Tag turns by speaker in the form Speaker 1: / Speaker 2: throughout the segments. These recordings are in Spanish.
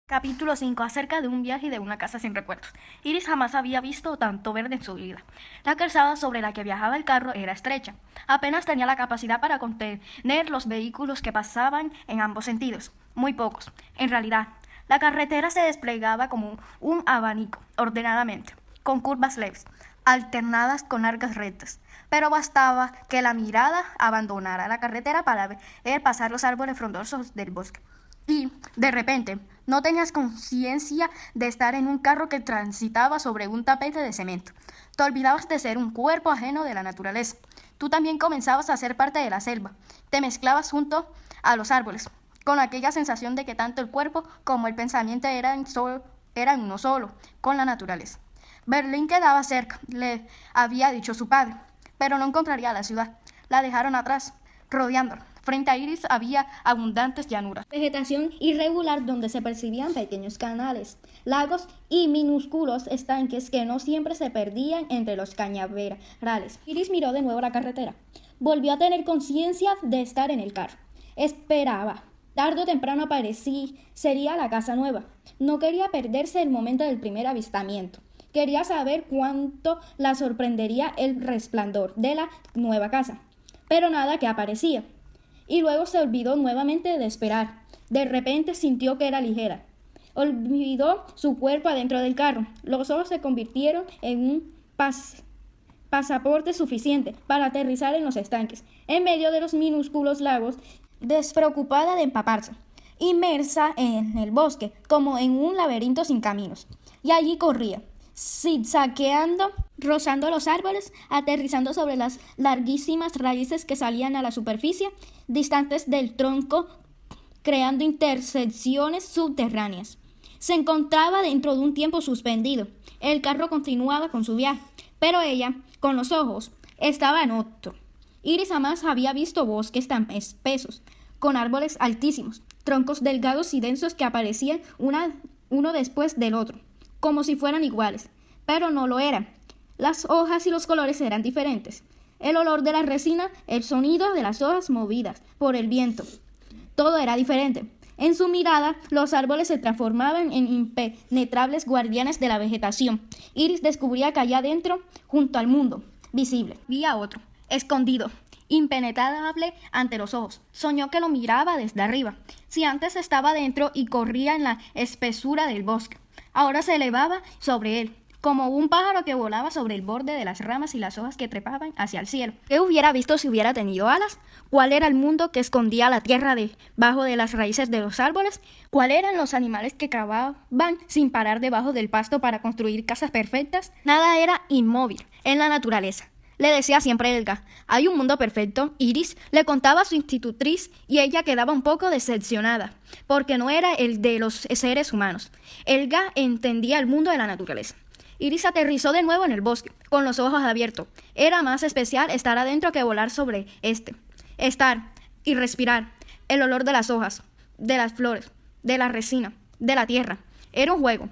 Speaker 1: Capítulo 5. Acerca de un viaje y de una casa sin recuerdos. Iris jamás había visto tanto verde en su vida. La calzada sobre la que viajaba el carro era estrecha. Apenas tenía la capacidad para contener los vehículos que pasaban en ambos sentidos. Muy pocos. En realidad, la carretera se desplegaba como un abanico, ordenadamente, con curvas leves, alternadas con largas rectas. Pero bastaba que la mirada abandonara la carretera para ver pasar los árboles frondosos del bosque. Y, de repente, no tenías conciencia de estar en un carro que transitaba sobre un tapete de cemento. Te olvidabas de ser un cuerpo ajeno de la naturaleza. Tú también comenzabas a ser parte de la selva. Te mezclabas junto a los árboles, con aquella sensación de que tanto el cuerpo como el pensamiento eran uno solo, con la naturaleza. Berlín quedaba cerca, le había dicho su padre, pero no encontraría la ciudad. La dejaron atrás, rodeándola. Frente a Iris había abundantes llanuras, vegetación irregular donde se percibían pequeños canales, lagos y minúsculos estanques que no siempre se perdían entre los cañaverales. Iris miró de nuevo la carretera. Volvió a tener conciencia de estar en el carro. Esperaba. Tarde o temprano sería la casa nueva. No quería perderse el momento del primer avistamiento. Quería saber cuánto la sorprendería el resplandor de la nueva casa. Pero nada que aparecía. Y luego se olvidó nuevamente de esperar. De repente sintió que era ligera. Olvidó su cuerpo adentro del carro. Los ojos se convirtieron en un pasaporte suficiente para aterrizar en los estanques, en medio de los minúsculos lagos, despreocupada de empaparse, inmersa en el bosque, como en un laberinto sin caminos. Y allí corría, zigzagueando, rozando los árboles, aterrizando sobre las larguísimas raíces que salían a la superficie, distantes del tronco, creando intersecciones subterráneas. Se encontraba dentro de un tiempo suspendido. El carro continuaba con su viaje, pero ella, con los ojos, estaba en otro. Iris jamás había visto bosques tan espesos, con árboles altísimos, troncos delgados y densos que aparecían uno después del otro, como si fueran iguales, pero no lo eran. Las hojas y los colores eran diferentes. El olor de la resina, el sonido de las hojas movidas por el viento. Todo era diferente. En su mirada, los árboles se transformaban en impenetrables guardianes de la vegetación. Iris descubría que allá adentro, junto al mundo visible, había otro, escondido, impenetrable ante los ojos. Soñó que lo miraba desde arriba. Si antes estaba dentro y corría en la espesura del bosque, ahora se elevaba sobre él, como un pájaro que volaba sobre el borde de las ramas y las hojas que trepaban hacia el cielo. ¿Qué hubiera visto si hubiera tenido alas? ¿Cuál era el mundo que escondía la tierra debajo de las raíces de los árboles? ¿Cuáles eran los animales que cavaban sin parar debajo del pasto para construir casas perfectas? Nada era inmóvil en la naturaleza. Le decía siempre Elga, hay un mundo perfecto. Iris le contaba a su institutriz y ella quedaba un poco decepcionada, porque no era el de los seres humanos. Elga entendía el mundo de la naturaleza. Iris aterrizó de nuevo en el bosque, con los ojos abiertos. Era más especial estar adentro que volar sobre este. Estar y respirar el olor de las hojas, de las flores, de la resina, de la tierra. Era un juego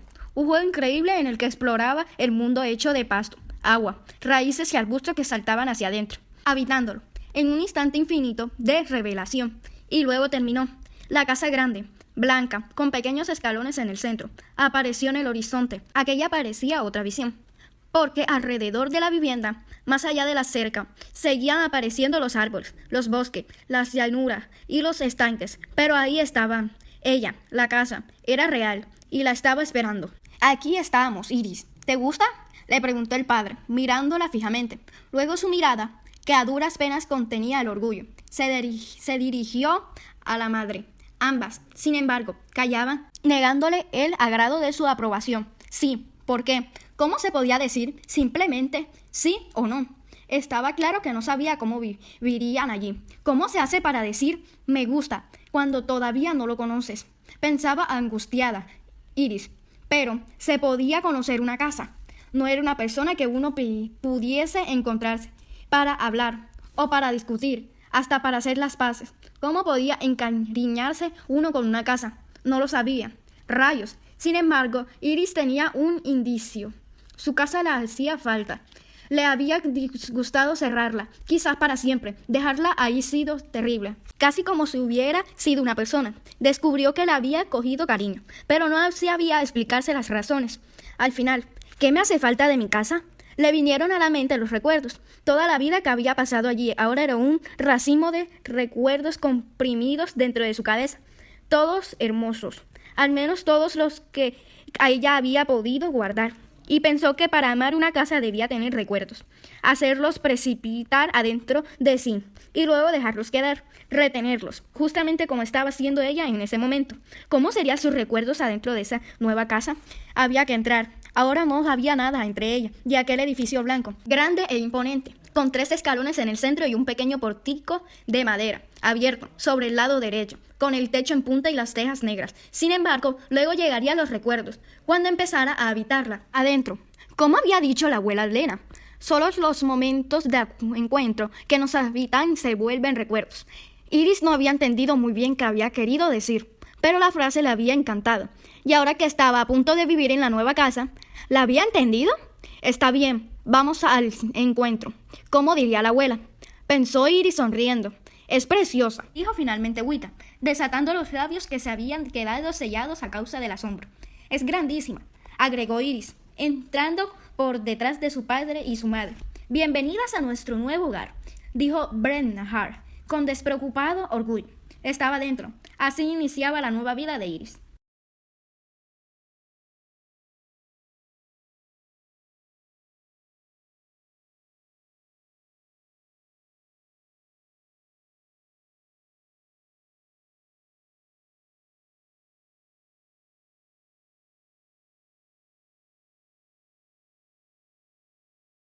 Speaker 1: increíble en el que exploraba el mundo hecho de pasto, agua, raíces y arbustos que saltaban hacia adentro, habitándolo, en un instante infinito de revelación. Y luego terminó. La casa grande, blanca, con pequeños escalones en el centro, apareció en el horizonte. Aquella parecía otra visión, porque alrededor de la vivienda, más allá de la cerca, seguían apareciendo los árboles, los bosques, las llanuras y los estanques. Pero ahí estaban. Ella, la casa, era real y la estaba esperando. Aquí estábamos, Iris. ¿Te gusta?, le preguntó el padre, mirándola fijamente. Luego su mirada, que a duras penas contenía el orgullo, se dirigió a la madre. Ambas, sin embargo, callaban, negándole el agrado de su aprobación. Sí, ¿por qué? ¿Cómo se podía decir simplemente sí o no? Estaba claro que no sabía cómo vivirían allí. ¿Cómo se hace para decir me gusta cuando todavía no lo conoces? Pensaba angustiada Iris, pero se podía conocer una casa. No era una persona que uno pudiese encontrarse para hablar o para discutir, hasta para hacer las paces. ¿Cómo podía encariñarse uno con una casa? No lo sabía. Rayos. Sin embargo, Iris tenía un indicio. Su casa le hacía falta. Le había disgustado cerrarla, quizás para siempre. Dejarla ahí sido terrible, casi como si hubiera sido una persona. Descubrió que le había cogido cariño, pero no sabía explicarse las razones. Al final, ¿qué me hace falta de mi casa? Le vinieron a la mente los recuerdos. Toda la vida que había pasado allí ahora era un racimo de recuerdos comprimidos dentro de su cabeza. Todos hermosos, al menos todos los que ella había podido guardar. Y pensó que para amar una casa debía tener recuerdos, hacerlos precipitar adentro de sí y luego dejarlos quedar, retenerlos, justamente como estaba haciendo ella en ese momento. ¿Cómo serían sus recuerdos adentro de esa nueva casa? Había que entrar. Ahora no había nada entre ella y aquel edificio blanco, grande e imponente, con 3 escalones en el centro y un pequeño portico de madera, abierto, sobre el lado derecho, con el techo en punta y las tejas negras. Sin embargo, luego llegarían los recuerdos, cuando empezara a habitarla. Adentro, como había dicho la abuela Elena, solo los momentos de encuentro que nos habitan se vuelven recuerdos. Iris no había entendido muy bien qué había querido decir, pero la frase le había encantado. Y ahora que estaba a punto de vivir en la nueva casa, ¿la había entendido? Está bien, vamos al encuentro, como diría la abuela. Pensó Iris sonriendo. Es preciosa, dijo finalmente Wicca, desatando los labios que se habían quedado sellados a causa del asombro. Es grandísima, agregó Iris, entrando por detrás de su padre y su madre. Bienvenidas a nuestro nuevo hogar, dijo Bernard, con despreocupado orgullo. Estaba dentro. Así iniciaba la nueva vida de Iris.